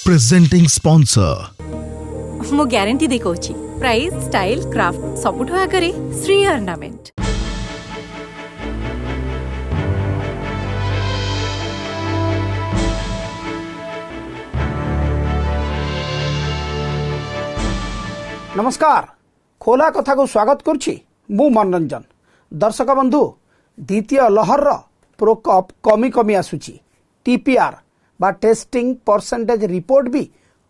Presenting sponsor. मो guarantee दे कहूची price style craft सबुठ आगे श्री अर्नामेंट। नमस्कार, खोला कथा को स्वागत करुछि मु मनोरंजन। दर्शक बंधु, द्वितीय लहर प्रकोप कमी कमी आसुछि। टीपीआर बा टेस्टिंग परसेंटेज रिपोर्ट भी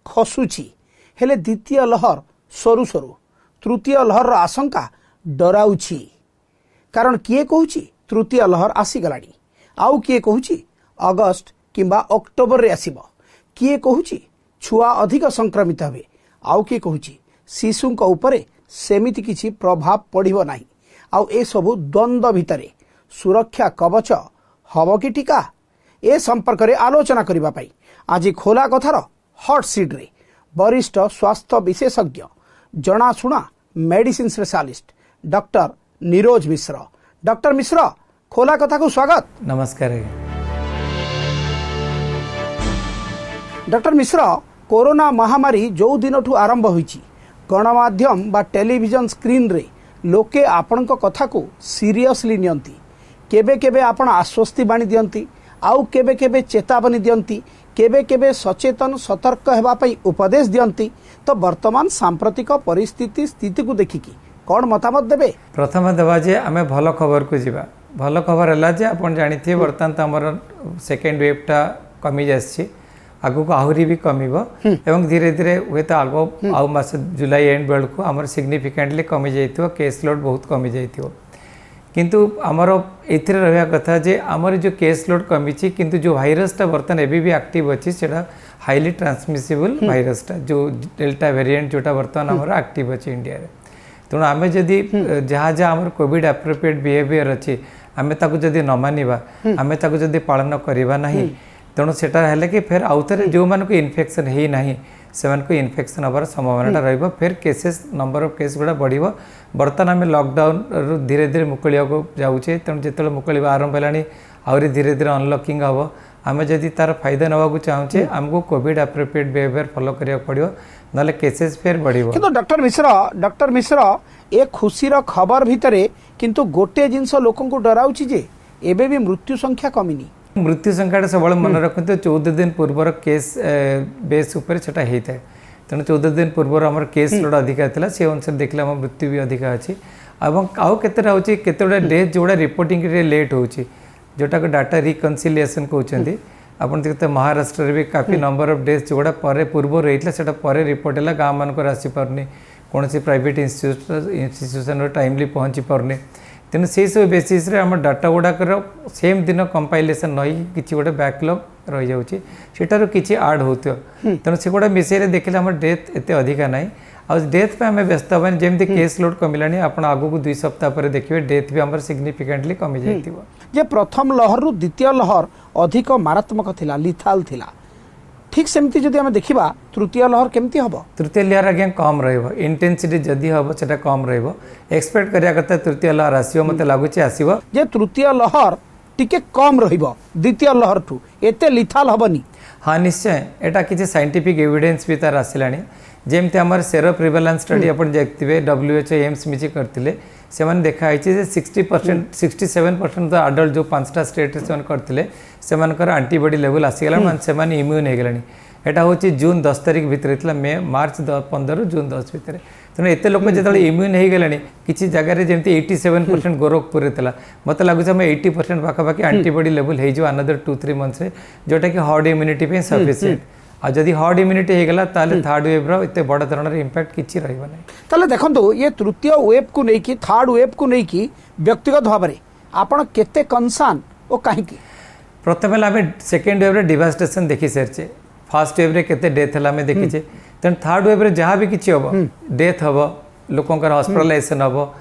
खसुछि। हेले द्वितीय लहर सरू सरू तृतीय लहर आशंका डराउछि। कारण किए कहूछि तृतीय लहर आसीगलानी, आउ किए कहूछि अगस्त किंबा अक्टोबर रे आसीबो, किए कहूछि छुआ अधिक संक्रमित हेबे, आउ किए कहूछि शिशुंक उपरे सेमिति किछि प्रभाव पड़िबो नाही। आउ ए सबु द्वंद्व भितरे सुरक्षा कवच हबो कि टीका, ए संपर्क रे आलोचना करिबा पई आज खोला कथार हॉट सीट रे वरिष्ठ स्वास्थ्य विशेषज्ञ जनाशुना मेडिसिन स्पेशलिस्ट डॉक्टर नीरज मिश्र। डॉक्टर मिश्र, खोला कथा को स्वागत। नमस्कार। डॉक्टर मिश्र, कोरोना महामारी जो दिन ठू आरंभ होईची गणमाध्यम बा टेलीविजन स्क्रीन रे लोके आपणक कथा को सीरियसली नियंती। केबे केबे आपण आश्वस्ति बाणी दियंती, आउ केबे केबे चेतावनी दियंती, केबे केबे सचेतन सतर्क हेबा पई उपदेश दियंती। तो वर्तमान सांप्रतिक परिस्थिति स्थिति को देखिकी कौन मतामत देबे? प्रथम देवा जे आमे भल खबर को जीवा। भल खबर हला जे आपण जानिथि वर्तमान त हमर सेकेंड वेव टा कमी जाछि, आगु को आहुरी भी कमिबो एवं धीरे धीरे हुए तो आगो आउ मास जुलाई एंड बेल को हमर सिग्निफिकेंटली कमी जाइथिबो, केस लोड बहुत कमी जाइथिबो। किंतु आमर एथिरे रहया कथा जे आमर जो केस लोड कमी छि, किंतु जो भाइरस टा वर्तमान एबी भी एक्टिव अछि सेटा हाईली ट्रांसमिसिबल भाइरस टा जो डेल्टा वेरिएंट जोटा वर्तमान आमर एक्टिव अछि इंडिया रे। तेणु आमे जदि जहाँ जहाँ आमर कोविड एप्रोप्रिएट बिहेवियर अछि आमे ताकु जदि न मानिबा, आमे ताकु जदि पालन करिबा नाही, तेणु सेटा हेले कि फिर आउ थे जो मान को इन्फेक्शन है ना से इन्फेक्शन हबार संभावना रहिबो, फिर केसेस नंबर ऑफ केस गुड़ा बढ़िबो। बर्तमान आम लॉकडाउन धीरे धीरे मुकलिया को जाऊे, तेणु जो मुकलिया आरंभ है आहरी धीरे धीरे अनलॉकिंग हम। आम जदि तार फायदा नवा चाहूचे आमको कोविड एप्रोप्रिएट बिहेवियर फॉलो करिया पड़िबो, नले केसेस फिर बढ़िबो। किंतु डॉक्टर मिश्र ए खुशीर खबर भितरे किंतु गोटे जिनस लोकन को डराउची जे एबे भी मृत्यु संख्या कमिनी। मृत्यु संख्या सब मन रखते 14 दिन पूर्वर केस बेस उपर सेटा होता है। तेणु 14 दिन पूर्वर आम केस लोड अधिका था, से अनुसार देखले आम मृत्यु भी अधिका अच्छी। आउ केतेटा होची केतेटा डेथ जोड़ा रिपोर्टिंग रे लेट होची, जोटा को डाटा रिकनसिलिएशन कहते। आपन देखते महाराष्ट्र भी काफी नंबर ऑफ डेथ जोड़ा पर पूर्व रही सेटा पर रिपोर्ट है, गाँव मानक आसी पारनी, कौन प्राइवेट इंस्टीट्यूशन टाइमली पहुँची पारनी। तेणु से सब बेसीस रे आम डाटा गुड़ाकर सेम दिन कंपाइलेसन नई कि गोटे बैकलॉग रही जाटार कि आड हो, तेणु से गुड़ा मिसेरे देखले आम डेथ एत अधिका ना। आ डेथ पे आम व्यस्त हेबानी, जमी केस लोड कमिलानी आपण आगू को 2 सप्ताह पर देखिए डेथ भी आम सिग्निफिकेंटली कमी जाइथिबो। जे प्रथम लहर रु द्वितीय लहर अधिक मारात्मक थिला, लिथाल थिला, ठीक सेमती जदि आमे देखिबा तृतीय लहर केमती हबो? तृतीय लहर आगे कम रहिबो, इंटेंसिटी जदि हबो सेटा कम रहिबो। एक्सपेक्ट करिया कथा तृतीय लहर आसीबो, मते लागुची आसीबो जे तृतीय लहर टिके कम रहिबो द्वितीय लहर ठू, एते लिथाल हबनी। हाँ निश्चय, एटा किछि साइंटिफिक एविडेंस भी तार आसिलानी। जेमते हमर सेरो प्रिवेलेंस स्टडी अपन देखथिबे WHO एम्स मिछि करथिले, से माने देखा आइछि जे 60% 67% अडल्ट जो 5टा स्टेट से मन करथिले से मानकर एंटीबॉडी लेवल आसीगला, मान से माने इम्यून हे गेलानी। एटा होछि जून 10 तारिख भितर थिला, मार्च 15 जून 10 भितर। तेणु एते लोक जेतले इम्यून हे गेलानी, किछि जगह रे जेमते 87% गोरखपुर रे थिला, मते लागु छै 80% पाखा पाखी एंटीबॉडी लेवल हे जो अनदर 2-3 मंथ्स रे, जोटा कि हर्ड इम्यूनिटी पे सफिशिएंट। आ जदि हर्ड इम्यूनिटी हो गला ताले थर्ड वेव रो एते बड़ धৰণৰ इंपैक्ट किछि रहइबो नै। ताले देखंतु ये तृतीय वेव को नै कि थर्ड वेव को नै कि व्यक्तिगत भाव रे आपण केते कंसर्न ओ काहे कि? प्रथम आमे सेकेंड वेव रे डिवास्टेशन देखि सरचे, फर्स्ट वेव रे केते डेथ हला में देखिचे, तेन थर्ड वेव रे जहाँ भी किछि हबो, डेथ हबो, लोकंकर हॉस्पिटलाइजेशन हबो,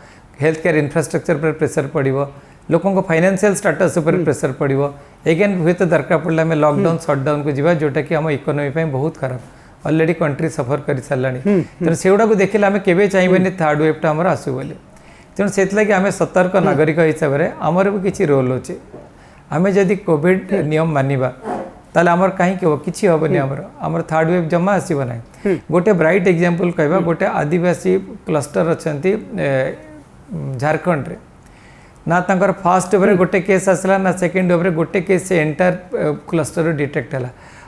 हेल्थ केयर इंफ्रास्ट्रक्चर पर प्रेशर पड़िबो, लोकों को फाइनेंशियल स्टेटस ऊपर प्रेशर पड़िबो। एगेन हुए तो दरकार पड़ला में लॉकडाउन शटडाउन को जीवा, जोटा कि हम इकोनॉमी पे बहुत खराब ऑलरेडी कंट्री सफर कर सारानी। तेणु से गुड़ा को देखिले आम केबे चाहिए थर्ड वेवटा आमर आसू बोली। तेणु से लगे आम सतर्क नागरिक हिसाब से आमर भी किसी रोल अच्छे। आम जदि कोविड नियम मानिबा ताले आमर कहीं हो किछि हबनी आमर थर्ड वेव जमा आसीबो नै गोटे ब्राइट एग्जांपल कहबा गोटे आदिवासी क्लस्टर अछंती झारखंड रे ना तांकर फर्स्ट वेव रे गोटे केस आसला ना सेकंड वेव रे गोटे केस से एंटायर क्लस्टर डिटेक्ट हला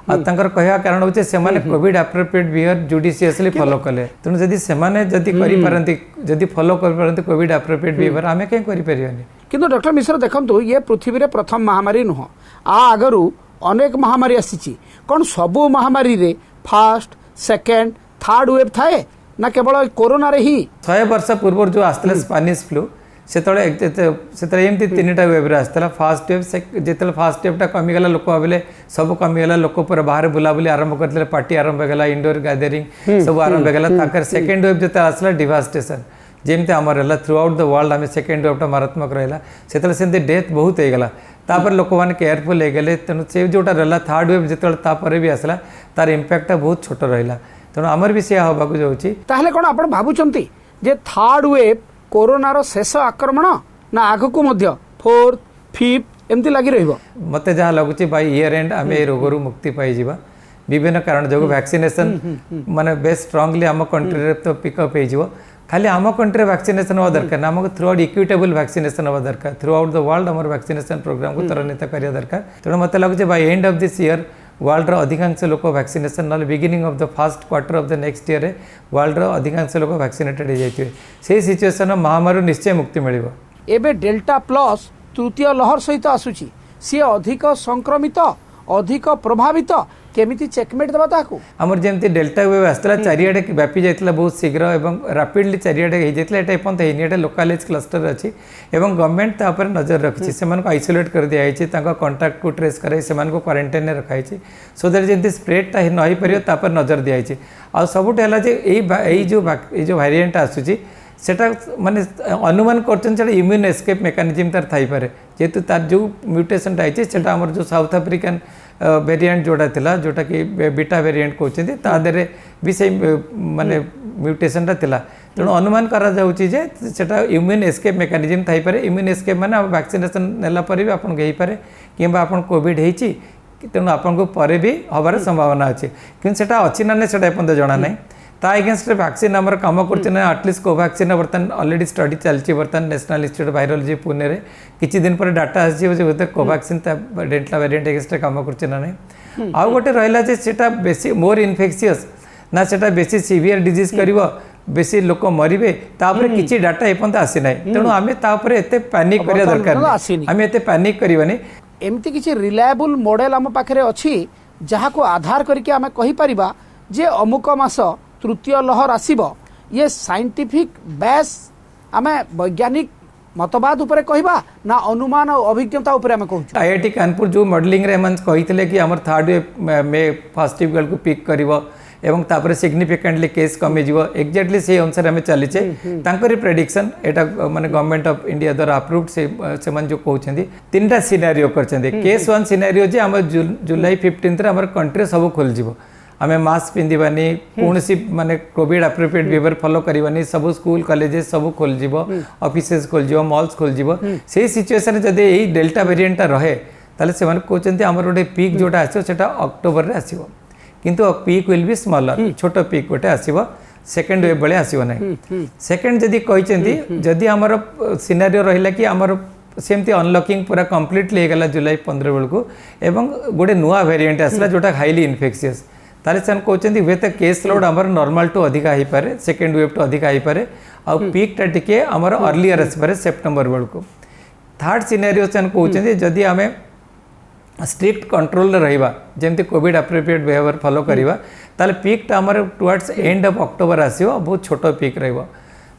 आ तांकर कहया कारण होचे से माने Covid appropriate behaviour judiciously follow कले तनु जदी से माने जदी करि परंती जदी फॉलो कर परंती कोविड एप्रोप्रिएट बिहेवियर आमे के करि परियोनी किंतु डॉक्टर मिश्र देखंतु ये पृथ्वी रे प्रथम महामारी नुह आ आगरु अनेक महामारी आसीची कोन सबु महामारी रे फर्स्ट सेकंड थर्ड वेव थाए ना केवल कोरोना रे ही 100 वर्ष पूर्व जो आस्तले स्पेनिश फ्लू सेतळे एमती तीनटा वेव रे आस्तला फर्स्ट वेव जेतले फर्स्ट वेव टा कमी गला लोक भाबिले सब कमी गला लोक पर बाहर बुलाबुली आरंभ करले पार्टी आरंभ गला इंडोर गैदरिंग सब आरंभ गला ताकर सेकंड वेव जेते आसला डिवास्टेशन जेमते हमर हला थ्रू आउट द वर्ल्ड हमें सेकंड वेव टा मारात्मक रहला सेतले सेंते डेथ बहुत हे गला तापर लोक माने केयरफुल हे गेले तनु से जोटा रहला थर्ड वेव जेतले तापर भी आसला तार इंपैक्ट बहुत छोट रहला तनु हमर भी से हबाकू जाउची ताहले कोन आपण भाबुचंती जे थर्ड वेव कोरोना रो शेष आक्रमण ना आगकू मध्य फोर्थ फिफ्थ एमती लगी रहिबो मते जहाँ लगुची बाय ईयर एंड आमे ए रोगरु मुक्ति पाई जिबा विभिन्न कारण जो वैक्सीनेशन माने बेस्ट स्ट्रांगली आम कंट्री रे तो पिकअप हे जिवो खाली आम कंट्री वैक्सीनेशन हो दरकार ना हमको थ्रू आउट इक्विटेबल वैक्सीनेशन हो दरकार थ्रू आउट द वर्ल्ड हमर वैक्सीनेशन प्रोग्राम को त्वरित करिया दरकार तेणु मते लगुची by end of this year world रो अधिकांश लोक वैक्सीनेशन ना beginning of the first quarter of the next year रे वर्ल्ड रो अधिकांश लोक वैक्सीनेटेड हो जाइथिबे से सिचुएशन महामारी निश्चय मुक्ति मिलिबो एबे डेल्टा प्लस तृतीय लहर सहित आसुची सी अधिक संक्रमित अधिक प्रभावित केमिति चेकमेट दबा ताकू हमर जेमति डेल्टा वेव आस्तला चारियाडे व्यापी जाइतला बहुत शीघ्र एवं रैपिडली चारियाडे हे जाइतला एटा पंत हेनी एटा लोकलाइज क्लस्टर अछि एवं गवर्नमेंट ता पर नजर रखछि सेमान को आइसोलेट कर दिया आइछि ताका कांटेक्ट को ट्रेस करे सेमान को क्वारंटाइन ने रखाइ छि सो दैट जेमति स्प्रेड ता नही परियो ता पर नजर दिया आइछि आ सबुट हला जे एई जो वेरिएंट आसुछि सेटा माने अनुमान करछन सेटा इम्यून एस्केप मेकानिज्म तार थाई पारे जेतु तार जो म्यूटेशन आइछि सेटा हमर जो साउथ अफ्रीकन वेरिएंट जोड़ा थिला जोटा कि बीटा वेरिएंट कहउछथि ता देरे भी से माने म्यूटेशन ता थिला तेणु अनुमान करा जाउछि जे सेटा इम्यून एस्केप मेकानिज्म थाई पारे इम्यून एस्केप माने वैक्सीनेशन नेला पर भी आपन गई पारे किबा आपन कोविड हेछि तेणु आपन को परे भी हबार संभावना अछि किन सेटा अछि ना ने सेटा अपन जणा नै ता अगेंस्ट वैक्सीन हमर काम करछ ना एटलीस्ट कोवैक्सीन बर्तन ऑलरेडी स्टडी चलछि बर्तन नेशनल इंस्टीट्यूट वायरोलॉजी पुणे रे किछि दिन पर डाटा आछि जे होते कोवैक्सीन ता डेल्टा वेरिएंट अगेंस्ट काम करछ ना नै आ गोटे रहला जे सेटा बेसी मोर इन्फेक्शियस ना सेटा बेसी सीवियर डिजीज करिवो बेसी लोक मरिबे तापर किछि डाटा एपंत आसी नै तेणु आमे तापर एते पैनिक करिया दरकार आमे एते पैनिक करिवनी एमती किछि रिलायबल मॉडल हम पाखरे अछि जहा को आधार करके आमे कहि परिबा जे अमुक मास तृतीय लहर आसीबो ये साइंटिफिक बेस आमे वैज्ञानिक मतवाद उपरे कहबा ना अनुमान और अभिज्ञता उपरे आमे कहू आईआईटी कानपुर जो मॉडलिंग रे मन कहितले कि हमर थर्ड वेव में फर्स्ट वेव को पिक करिवो एवं तापर सिग्निफिकेंटली केस कमी जीवो एग्जैक्टली से अनुसार हमें चली छे तांकरी प्रेडिक्शन एटा माने गवर्नमेंट ऑफ इंडिया द्वारा अप्रूव्ड से मन जो कहउछंदी तीनटा सिनेरियो करछंदी केस वन सिनेरियो जे हम जुलाई 15 रे हमर कंट्री सब खोल जीवो आमे मास्क पिंदिबानी कोनसी माने कोविड एप्रोप्रिएट बिहेवियर फॉलो करिबानी सब स्कूल कॉलेजेस सब खोल जीवो ऑफिसेस खोल जीवो मॉल्स खोल जीवो से सिचुएशन जदे एई डेल्टा वेरिएंट रहे ताले से मन कहउछंदी हमर गोटे पीक जोटा आछो सेटा अक्टोबर रे आसीबो किंतु पीक विल बी स्मॉलर छोटो पीक गोटे आसीबो सेकंड वेव बळे आसीबो नै सेकंड जदी कहिचंदी जदी हमर सिनेरियो रहिला कि हमर सेमती अनलॉकिंग पूरा कंप्लीटली गला जुलाई 15 बेलको एवं गोटे नुवा वेरिएंट आसला जोटा हाईली इन्फेक्शियस ताले सन कहउचंदी वे त केस लोड हमर नॉर्मल टू अधिक आइ पारे सेकंड वेव टू अधिक आइ पारे आ पीक टा टिके हमर अर्लियर आस पारे सितंबर बेलको थर्ड सिनेरियो सन कहउचंदी जदी हमें स्ट्रिक्ट कंट्रोल रहिबा जेमती कोविड एप्रोप्रिएट बिहेवियर फॉलो करिबा ताले पीक टा हमर टुवर्ड्स एंड ऑफ अक्टोबर आसीबो बहुत छोटो पीक रहइबो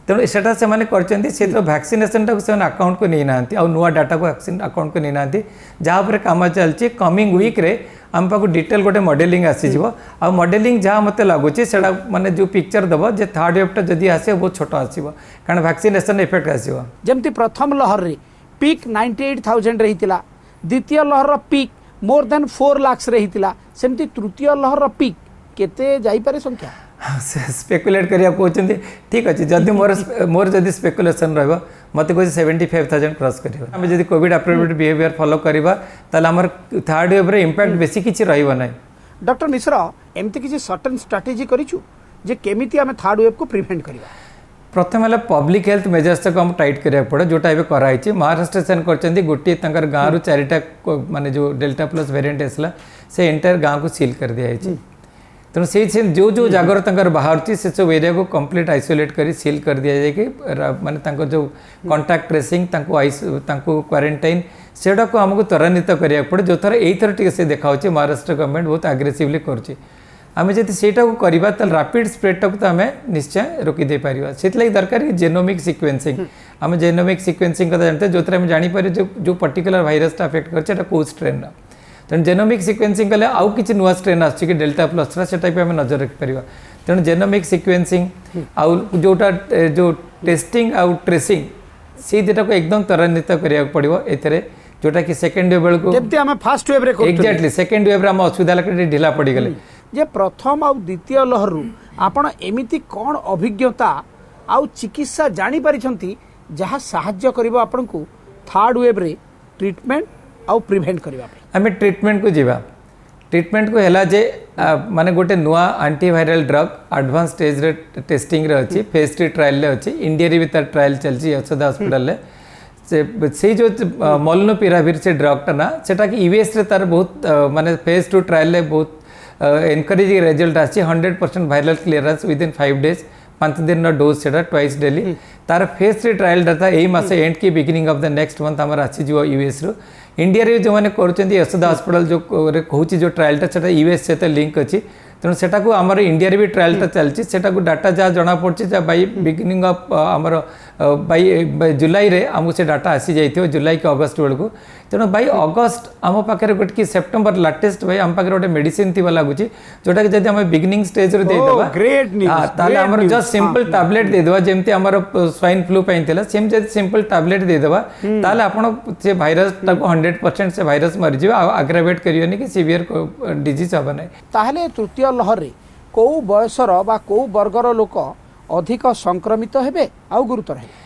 तेणु सेटा से माने करचंदी से वैक्सीनेशन टा से अकाउंट को नहीं नांती आ नुवा डाटा को वैक्सीन अकाउंट को नहीं नांती जहाँ पर काम चलची कमिंग वीक रे आम पाक डिटेल गोटे मॉडलिंग आसीजिवो आ मॉडलिंग जहाँ मते लागुची सेटा माने जो पिक्चर दबो जे थर्ड वेव टा जदी आसे बहुत छोटो आसीबो कारण वैक्सीनेशन इफेक्ट आसीबो जेमती प्रथम लहर रे पीक 98000 रहितिला द्वितीय लहर रो पीक मोर देन 4 लाख रहितिला सेमती तृतीय लहर रो पीक केते जाई पारे संख्या स्पेकुलेट करिया कहउचंदी ठीक अछि जदी मोर जदी स्पेकुलेशन रहबो मत कह 75,000 क्रॉस कर आम जब कोविड अप्रोप्रिएट बिहेवियर फॉलो करवा ताल आम थर्ड वेव इम्पैक्ट बेसी किसी रही डॉक्टर मिश्र एमती किसी सर्टेन स्ट्राटेजी करिछु जे केमिति आमे थर्ड वेव को प्रिवेंट करबा प्रथम है पब्लिक हेल्थ मेजर्स तक हम टाइट करा पड़े जोटा एवं कराई महाराष्ट्र सेन कर गोटे गाँव चारिटा माने जो डेल्टा प्लस वेरिएंट आसला से एंटायर गाँव को सील कर दिखाई तेणु से जो जो जगह बाहर से सब एरिया को कंप्लीट आइसोलेट कर सील कर दि जाए माने जो कांटेक्ट ट्रेसिंग क्वारंटाइन सेटा को आमको त्वरान्वित करा पड़े जो थर यही से देखा महाराष्ट्र गवर्नमेंट बहुत आग्रेसिवली कर आमे जब सेटा को करवा रैपिड स्प्रेड को आम निश्चय रोकीदे पार से दरकार जेनोमिक सिक्वेन्सिंग आम जेनोमिक सिक्वेन्सिंग कथा जानते जो आम जापर जो पर्टिकुलर भाइरस अफेक्ट कर कौ स्ट्रेन तेणु जेनोमिक सिक्वेन्सिंग कले आउ कि नुआ स्ट्रेन आसुच्ची डेल्टा प्लस सेटा भी आम नजर रखिपर तेणु जेनोमिक सिक्वेन्सिंग आउ जोटा जो टेस्टिंग आउ ट्रेसिंग से दुटा को एकदम त्वरान्वित करा पड़ो एथेरे जोटा कि सेकेंड वेव बेलू फास्ट वेव रे एक्जाक्टली सेकेंड वेव आम असुविधा ढिला पड़गले जे प्रथम आउ द्वितीय लहर आपण एमिति कौन अभिज्ञता आउ चिकित्सा जानी पारिछंती जहाँ साहाय्य करिवो आपण को थर्ड वेव रे ट्रीटमेंट आउ प्रिवेंट करबा आम ट्रीटमेंट को जीवा ट्रीटमेंट को हैला जे माने गोटे नुआ एंटीवायरल ड्रग एडवांस स्टेज रे टेस्टिंग रे अछि फेज 3 ट्रायल ले अछि इंडिया रे भी तार ट्रायल चलछि यशोदा हॉस्पिटल ले से जो मोलनुपिराविर से ड्रगटा ना सेटा कि यूएस रे तार बहुत माने फेज 2 ट्रायल ले बहुत एनकरेजिंग रिजल्ट आसी 100% वायरल क्लियरेंस विदिन 5 डेज 5 दिन डोज से ट्वाइस डेली तार फेज 3 ट्रायल डाटा यही मास एंड की beginning of the next month आम आसी यूएस रू इंडिया रे जो मैंने कर यशोदा हॉस्पिटल जो कहूँ जो ट्रायलटा से यूएस सहित लिंक अच्छी तेणु सेटा को आमर इंडिया रे भी ट्रायलटा चलती सेटा को डाटा जहाँ जना पड़ी बाई बिगिनिंग ऑफ आमर बाई जुलाई रे आमको से डाटा आसी जाइए जुलाई कि अगस्त बेलू तेणु बाई अगस्त आम पाखे गोटे कि सेप्टेम्बर लाटेस्ट भाई आम पाखे गोटे मेडिसिन थी लगुच जोटा कि जब आम बिगिनिंग स्टेज रे देदेवा आमर जस्ट सिंपल टैबलेट देदेवा जमती आमर स्वाइन फ्लू सेम जब सिंपल टैबलेट देदेवा ताले आपण से भाइरस 100% से भाइरस मरीज आग्रावेट करियोनी कि सीवियर डिजीज हम ना ताहले तृतीय लहर रे को बयसर बा को वर्गर लोक अधिक संक्रमित हेबे आउ गुरुतर हेबे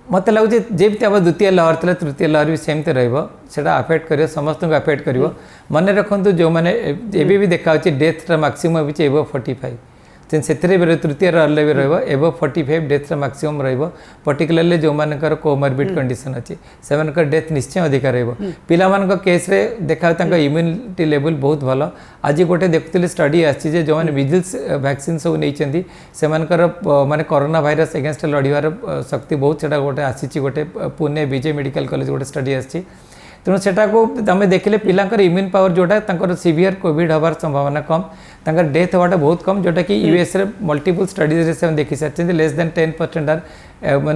मत लगुच जब आम द्वितीय लहर था तृतीय लहर भी सेमती रहा अफेक्ट कर समस्त को अफेक्ट कर मन रखु जो मैंने एबी भी देखा डेथ्टा मैक्सिमम भी एबव 45 से तृतीय लहर भी एबव 45 डेथ्टा मैक्सिमम पर्टिकुलरली जो मानकर कोमॉर्बिड कंडीशन अच्छी से डेथ निश्चय अधिक पिला केस रे देखा इम्यूनिटी लेवल बहुत भल आज गोटे देखुली स्टडी आसी जो मैंने मिजल्स वैक्सीन सब नहीं से माने कोरोना भाइरस एगेंस्ट लड़ार शक्ति बहुत से गोटे आसी गोटे पुणे विजय मेडिकल कॉलेज गोटे स्टडी आसी तेणु सेटा को आम देखिले पिलांकर इम्यून पावर जोटा सीवियर कोविड हबार संभावना कम तंकर डेथ हवाटा बहुत कम जोटा कि यूएस रे मल्टीपल स्टडीज से देखी सारी लेस देन 10% आर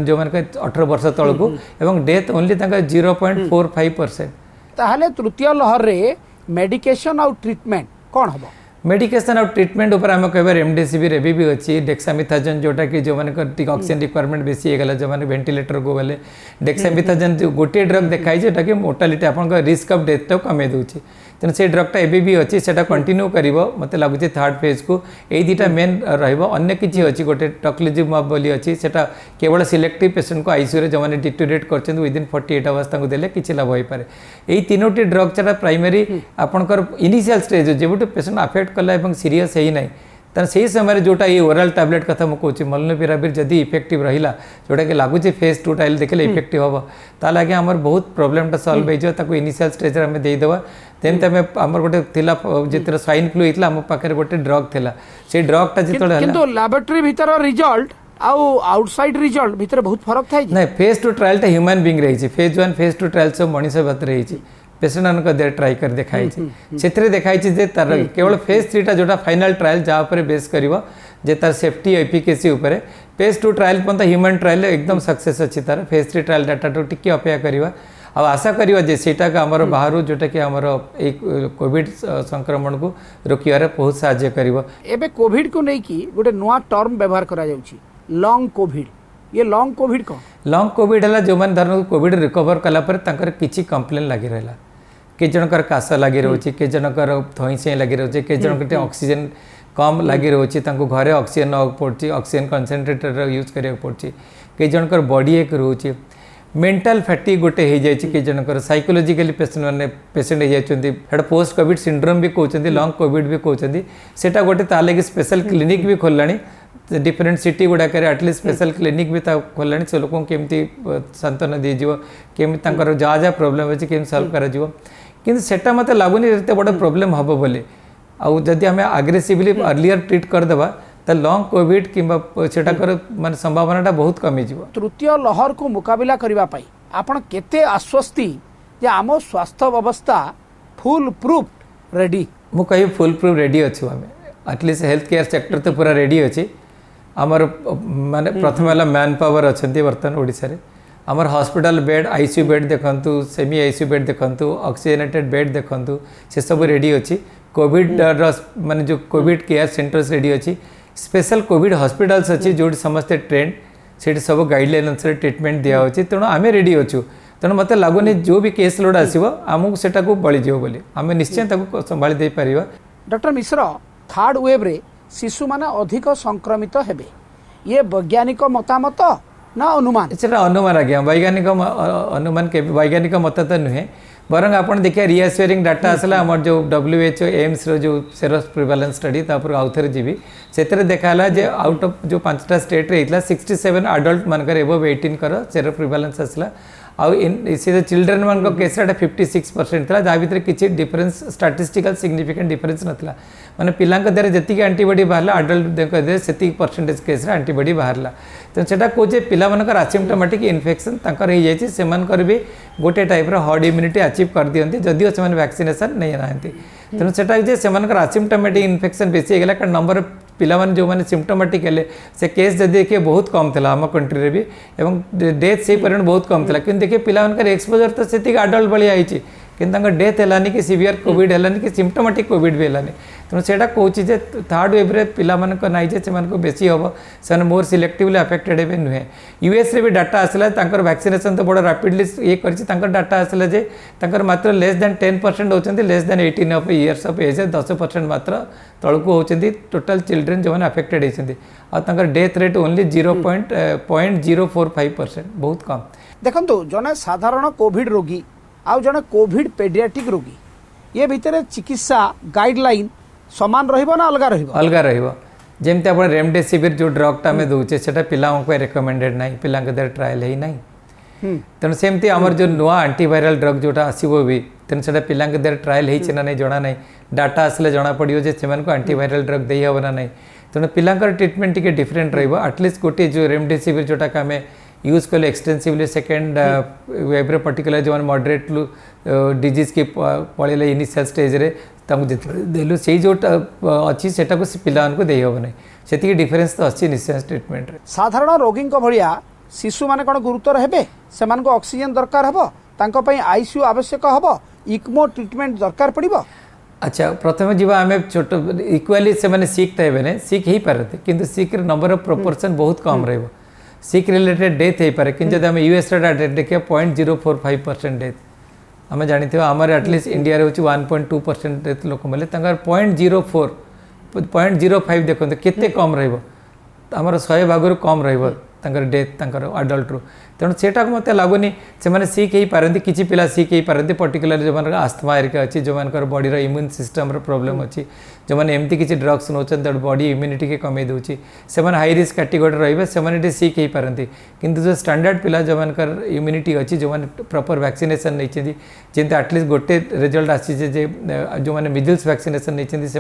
जो मैंने 18 वर्ष तल को एवं डेथ ओनली 0.45%। ताहले तृतीय लहर रे मेडिकेशन आउ ट्रीटमेंट कौन हम मेडिकेशन और ट्रीटमेंट उपर आम कह रेमडेसिविर एबी भी अच्छी डेक्सामिथाजोन जोटा कि जो मैंने ऑक्सीजन रिक्वायरमेंट बेसी होगा जो मैंने वेंटिलेटर को गले डेक्सामिथाजोन जो गोटे ड्रग देखाई जोटा कि मोर्टालिटी आपन रिस्क ऑफ डेथ तक कमे दूची तेणु से ड्रगटा एबी भी अच्छी से कंटिन्यू कर मत लगुच थर्ड फेज को यही दुटा मेन रही किसी अच्छी गोटे टक्लिजुमाब बोली अच्छी से केवल सिलेक्टिव पेसेंट को आईसीयू जो मैंने डिटोरेट कर विदिन 48 आवर्स देले किसी लाभ हो पाए यही तीनोटी ड्रग से प्राइमरी आपंकर इनिशियल स्टेज जो पेसेंट अफेक्ट कला सीरीयस है ना तेना से समय जोटा ये ओराल टैबलेट कथा मुझे कहूँ मोलनुपिराविर जदि इफेक्टिव रहा जोटा कि लगुच फेज 2 ट्रायल देखले इफेक्टिव हम ताल आगे आम बहुत प्रोब्लेमटा सल्व हो इनिशियल स्टेज आम देदेवा तेमती आम आम गोटे जितने स्वाइन फ्लू होता आम पाखे गोटे ड्रग था से ड्रगटा जो लैबोरेटरी भीतर रिजल्ट आउटसाइड रिजल्ट भीतर बहुत फरक था ना फेज 2 ट्रायल ह्यूमन बीइंग रही फेज 1 फेज 2 ट्रायल सब मनीष भात रही पेसेंट मान दे ट्राई कर देखाई से देखाई तार केवल फेज 3 टा जोटा फाइनल ट्रायल जहाँ पर बेस कर तार सेफ्टी एफिकेसी उपर फेज 2 ट्रायल पर्यंत ह्यूमन ट्रायल एकदम सक्सेस अच्छी तार फेज 3 ट्रायल डाटा तो टी अपेक्षा करवा आशा करवा जे सेटा आमर बाहर जोटा कि आमर कोविड संक्रमण को रोकबार बहुत साहाय्य करिवो। एबे कोविड को नहीं गोटे नुआ टर्म व्यवहार करा जाउची लॉन्ग कोविड ये लॉन्ग कोविड को लॉन्ग कोविड है जो मैंने धर कोविड रिकवर कलापर किसी कंप्लेन लगी रहा के जनकर काश लगी रोचे के जनकर धईसई लगी रोचे के जनकर ऑक्सीजन कम लगी रोचे घरे ऑक्सीजन ना पड़ी ऑक्सीजन कंसंट्रेटर यूज करा पड़ी कई जनकर बॉडी एक रोचे मेंटल फैटिग गोटे हो जाए कि जनकर साइकोलॉजिकली पेशेंट मैंने पेशेंट हो जाए पोस्ट कोविड सिंड्रोम भी कहते लंग कोविड भी कहते सेटा गोटे ताले स्पेशल क्लिनिक भी खोललानी डिफरेंट सिटी गुड़ाक एटलिस्ट स्पेशल क्लिनिक भी खोललानी से लोक केमती सांत्वना दीजिव केमी जहाँ जहाँ प्रोब्लेम अच्छे केमी सल्व करा मत लगुनि एत बड़ प्रोब्लेम हम बोली आदि आम आग्रेसिवली अर्लियर ट्रीट करदे तो लंग कोविड कि मान संभावना बहुत कमी जीव तृतीय लहर को मुकाबला करने आपण केते आश्वस्ति जे आम स्वास्थ्य व्यवस्था फुल प्रूफ रेडी मु कही फुल प्रूफ रेडी अच्छु आम एटलिस्ट हेल्थ केयर सेक्टर तो पूरा रेडी अच्छी आमर माने प्रथम है मैन पावर अच्छा बर्तमान ओडिशा रे आमर हॉस्पिटल बेड आईसीयू बेड देखंतु सेमी आईसीयू बेड देखंतु ऑक्सीजनेटेड बेड देखंतु से सब रेडी अच्छी कोविड माने जो कोविड केयर सेंटर्स रेडी अच्छी स्पेशल कोविड हॉस्पिटल्स अच्छी जो समस्ते ट्रेंड से सब गाइडलाइन अनुसार ट्रीटमेंट दिया होची तेणु आम रेडी अच्छु तेणु मत लगुनि जो भी केस लोड आसो आमको सेटा को बळीजिव बोली आम निश्चय संभाली दे परिबा। डॉक्टर मिश्र थर्ड वेव रे शिशु माने अधिक संक्रमित हेबे ये वैज्ञानिक मतामत ना अनुमान सेटा अनुमान आज्ञा वैज्ञानिक अनुमान के वैज्ञानिक मत तो नुहे बरं आप देखिए रिएश्योरिंग डाटा आसला आम जो WHO एम्स जो सेरोस प्रिवालेंस स्टडी तापर आउ थे जीवी से देखाला जे आउट ऑफ जो 5टा स्टेट रे 67 अडल्ट मानकर एबव 18 कर सेरो प्रिवालेंस आसला आउ इन से चिल्ड्रेन मान केस 56% था जहाँ भर किसी डिफरेन्स स्टाटिस्टिकल सिग्निफिकेंट डिफरेन्स नाला माने पिला जी एंटीबॉडी बाहर अडल्ट से परसेंटेज केस एंटीबॉडी बाहर तो सेटा कहे पिला आसिम्टोमेटिक इन्फेक्शन से भी गोटे टाइप हर्ड इम्यूनिटी अचीव कर दिखती जदिव से वैक्सीनेशन नहीं ना तेणु से आसिम्टोमेटिक इन्फेक्शन बेसी होगा कारण नंबर ऑफ पिला जो मैंने सिम्टोमेटिक है से केस जब देखिए बहुत कम था आम कंट्री भी एवं डेथ से परिमाण बहुत कम था कि देखिए पिला एक्सपोजर तो से अडल्ट भाया होती कि डेथ है कि सीवियर कोविड है कि सिम्टोमेटिक कोविड भी है तेणु से कहूँ थर्ड वेव रे पिला नाई से बेसी हम से मोर सिलेक्टिवली अफेक्टेड हे नुहे यूएस रे भी डाटा आसला वैक्सीनेशन तो बड़ा रैपिडली ये कर डाटा आसला जे मात्र लेस दैन 10% होती less than 18 of years of age 10% मात्र तलू होती टोटल चिल्ड्रेन जो मैंने अफेक्टेड होती आर डेथ रेट ओनली 0.045% बहुत कम देखो जने साधारण कोविड रोगी आउ जने कोविड पेडियाट्रिक रोगी ये भितर चिकित्सा गाइडलाइन समान रहिबो ना अलग रहिबो अलग रहिबो जेमते आपण रेमडेसिविर जो ड्रग टा हमें दउचे सेटा पिलाओं को रेकमेंडेड नाही पिला के दर ट्रायल है नाही तेणु सेमती आमर जो नुआ एंटीवायरल ड्रग जोटा आसीबो भी तेणु सेटा पिला के दर ट्रायल है ना नहीं जणा नहीं डाटा आसले जणा पड़ियो जे सेमान को एंटीवायरल ड्रग देई हबो ना नहीं तेणु पिलांकर ट्रीटमेंट टिके डिफरेंट रहिबो एटलिस्ट गोटे जो रेमडेसिविर जोटा का हमें यूज कले एक्सटेंसिवली सेकेंड वेब रे पर्टिकुलर जो मॉडरेट डिजीज की पड़े इनिशियल स्टेज रे देलु से जो अच्छी से पिला दे हम ना से डिफरेन्स तो अच्छी निश्चय ट्रीटमेंट रे साधारण रोगी भाया शिशु माने कौन गुरुतर हेबे सेमान को ऑक्सीजन दरकार हबो तांको पई आईसीयू आवश्यक हबो इक्मो ट्रीटमेंट दरकार पड़िबो अच्छा प्रथम जीवा आम छोट इक्वाली से माने सिक तो हेबे सिक ही पारते किंतु सिक नंबर ऑफ प्रोपोर्शन बहुत कम रहिबो सिक रिलेटेड डेथ हो पारे कि जब यूएस डेट देखिए 0.045% डेथ आम जानी आमर एटलिस्ट इंडिया रे 1.2% डेथ लोक मिले 0.05 देखते केते कम रमर 100 भाग कम रेथ अडल्ट रू तेणु सेटा मत लगुनि से सिक हो पारती किसी पिला सिक हो पारती पर्टिकुलर जो आस्थमा एरिका अच्छी जो बॉडी इम्यून सिस्टम प्रोब्लेम अच्छी जो मैंने एमती किसी ड्रग्स नौ बॉडी इम्यूनिटी के कमे दूसरी से हाई रिस्क कैटेगोरी रे से सिक हो पारती किंतु जो स्टैंडर्ड पिला जो इम्यूनिटी अच्छी जो मैंने प्रॉपर वैक्सीनेशन नहीं जमी एटलिस्ट गोटे रिजल्ट आसी जो मैंने मिजल्स वैक्सीनेशन नहीं से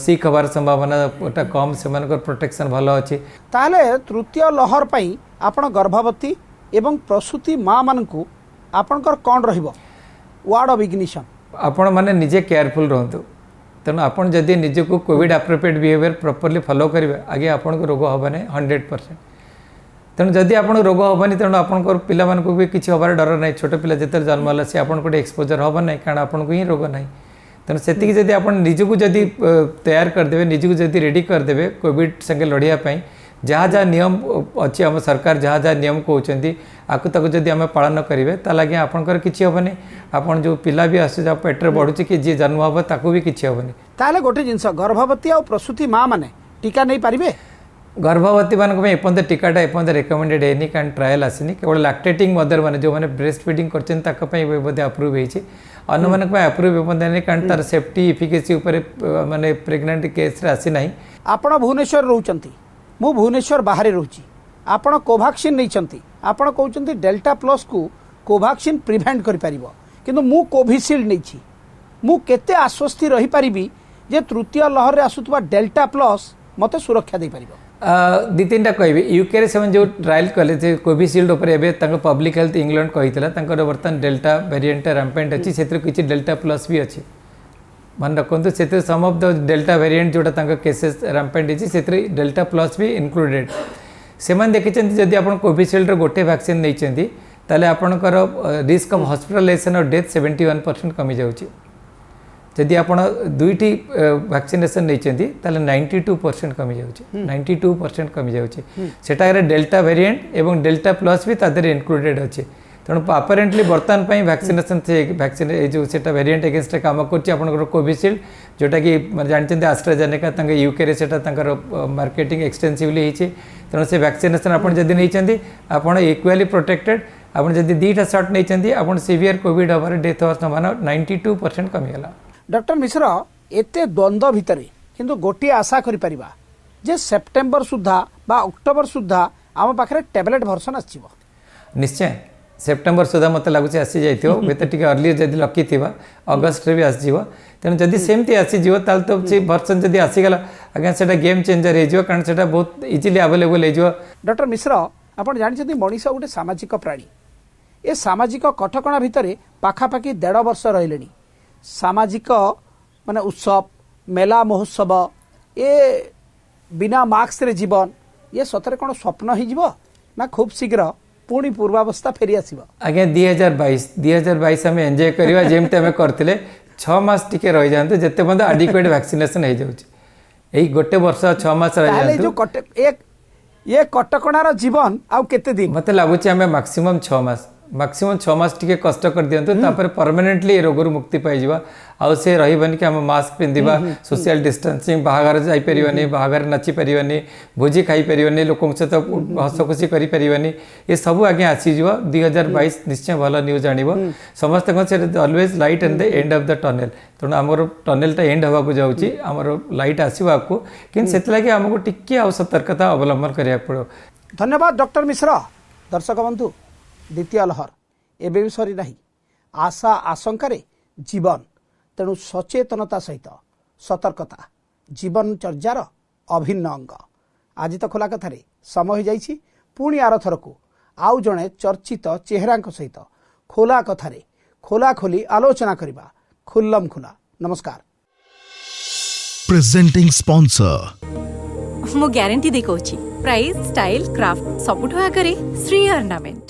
सिक हबार संभावना कम से प्रोटेक्शन भल अच्छी ताले तृतीय लहर पई आपण गर्भवती एवं प्रसूति माँ मानकु आपणकर कौन रहिबो वार्ड ऑफ इग्निशन आपण माने निजे केयरफुल रहंतु तेणु आपन जदि निजको covid appropriate behaviour properly follow करेंगे आगे आपन को रोग हेबानी 100%। तेणु जदि आपन रोग हेबानी तेणु आपन पिला मानकु भी किसी हबार डर ना छोट पिला जिते जन्म है सी आपन को एक्सपोजर हम ना कारण आपन को ही रोग ना तेणु से जदि आपन निजको जदि तैयार करदे निजको जदि रेडी करदे कोविड संगे लड़िया पाई जहाँ जहाँ नियम अच्छी आम सरकार जहाँ जहाँ नियम कहते आपको तक जब आम पालन करेंगे ताकि आपंकर किसी हेनी आपन जो पिला भी आस पेट्रे बढ़ुचे कि जी जन्म हम ताकू भी किसी हेनी ताले गोटे जिनस गर्भवती और प्रसूति माँ माने टीका नहीं पारिबे गर्भवती मान एपर्त टीकाटा एपर्त रेकमेंडेड है कारण ट्रायल आसनी केवल लैक्टेटिंग मदर मैंने जो मैंने ब्रेस्ट फीडिंग कर अप्रूव होती अन्न मान अप्रूव एपर्त कारण तार सेफ्टी इफिकेसी माने प्रेग्नेंट केस रे आसी नाही। आपण भुवनेश्वर रोचंती मु भुवनेश्वर बाहर रोची आपण कोवैक्सीन नहीं आपण कहते डेल्टा प्लस को कोवैक्सीन प्रिभेंट कर पारिबो किंतु मु कोविशील्ड नहीं मु केते आश्वस्ति रही पारिबी जे तृतीय लहर रे आसुतबा डेल्टा प्लस मते सुरक्षा दे पारिबो। दी तीन टा कहबी यूके से जो ट्रायल कले कोविशील्ड उपर पब्लिक हेल्थ इंग्लैंड कही बर्तमान डेल्टा वेरिएंट रैम्पेंट अच्छी से किसी डेल्टा प्लस भी अच्छी मन रखु से सम ऑफ द डेल्टा वेरिएंट जोटा केसेस रैम्पेंट अच्छी डेल्टा प्लस भी इंक्लूडेड से देखते जदि आप कोविशील्ड गोटे वैक्सीन नहीं ताले आपणकर रिस्क ऑफ हॉस्पिटलाइजेशन और डेथ 71% कमी जाउची जदि आप दुईटी वैक्सीनेशन नहीं ताले 92% कमी जाउची 92% कमी जाउची सेटारे डेल्टा वेरिएंट एवं डेल्टा प्लस भी तादरे इंक्लूडेड अच्छे तेणु अपेरेंटली बर्तमान पर वैक्सीनेशन वैक्सीन जो सेटा वेरिएंट एगेंस्ट काम कर कोविशील्ड जोटा कि जानते आस्ट्राजेनेका यूके मार्केटिंग एक्सटेंसिवली होती तेणु से वैक्सीनेशन आप नहीं आप इक्वाली प्रोटेक्टेड आप जब दीटा शॉट नहीं आप सीवियर कोविड हमारे डेथ हवा संभावना 92% कमीगला। डॉक्टर मिश्र एते द्वंद्व भितर किंतु गोटे आशा करि परिबा जे सेप्टेम्बर सुधा बा अक्टोबर सुधा आम पाखे टैबलेट भर्सन आसीबो निश्चय सेप्टेम्बर सुधा मत लगुच आसी जाइथिबो बेते टिके अर्लियर जदि लकी थिबा अगस्त रे भी आसीजिवो तेणु जदि सेमती आसीजिवो ताल तो से भर्सन जदि आसीगला आज्ञा सेटा गेम चेंजर हो कारण सेटा बहुत इजिली अवेलेबल हो। डॉक्टर मिश्र आपण जानछथि मनीष गोटे सामाजिक प्राणी ए सामाजिक कटकणा भितर पाखापाखि 1.5 वर्ष रहिलेनी सामाजिक माने उत्सव मेला महोत्सव ए बिना मास्क रे जीवन ये सतरे कौन स्वप्न हो ना खूब शीघ्र पुणी पूर्वावस्था फेरी आसीबो। आज्ञा 2022 आम एंजॉय करवा जमती आम करते 6 मास टिके रही जाते जिते बंद आडिक्वेट वैक्सीनेशन हो जाउची एई गोटे वर्ष 6 मास रही जाते ये कटकणार जीवन आउ केते दिन मते लागुची आम मैक्सिमम 6 मास टिके कष्ट कर दियंतु तापर परमानेंटली रोग मुक्ति पाई आउ से रही कि आम मास्क पिंधा सोशल डिस्टेंसिंग बाहागर जापरि बाहागर नाची पारे भोजी खाई पारे लोक सहित हसखुशी करें ये सब आज्ञा आसीज 2022 निश्चय भल न्यूज आण समस्त always light and the end of the tunnel तेणु आमर टनेलटा एंड होगा जाऊँगी आमर लाइट आसवा को कि से आमको टिके आ सतर्कता अवलंबन करा पड़ो। धन्यवाद डॉक्टर मिश्र। दर्शक बंधु द्वितीय लहर एबे भी सरी नहीं आशा आशंकार जीवन तेणु सचेतनता सहित सतर्कता जीवनचर्यार अभिन्न अंग। आज तो खोला कथार समय हो जाइछि पुणी आर थर को आउ जड़े चर्चित चेहरा सहित खोला कथार खोला खोली आलोचना करबा खुल्लम खुला। नमस्कार। प्रेजेंटिंग स्पॉन्सर मु ग्यारंटी दे कहूची प्राइस स्टाइल क्राफ्ट सबुठ आगरे श्री ऑर्नामेंट।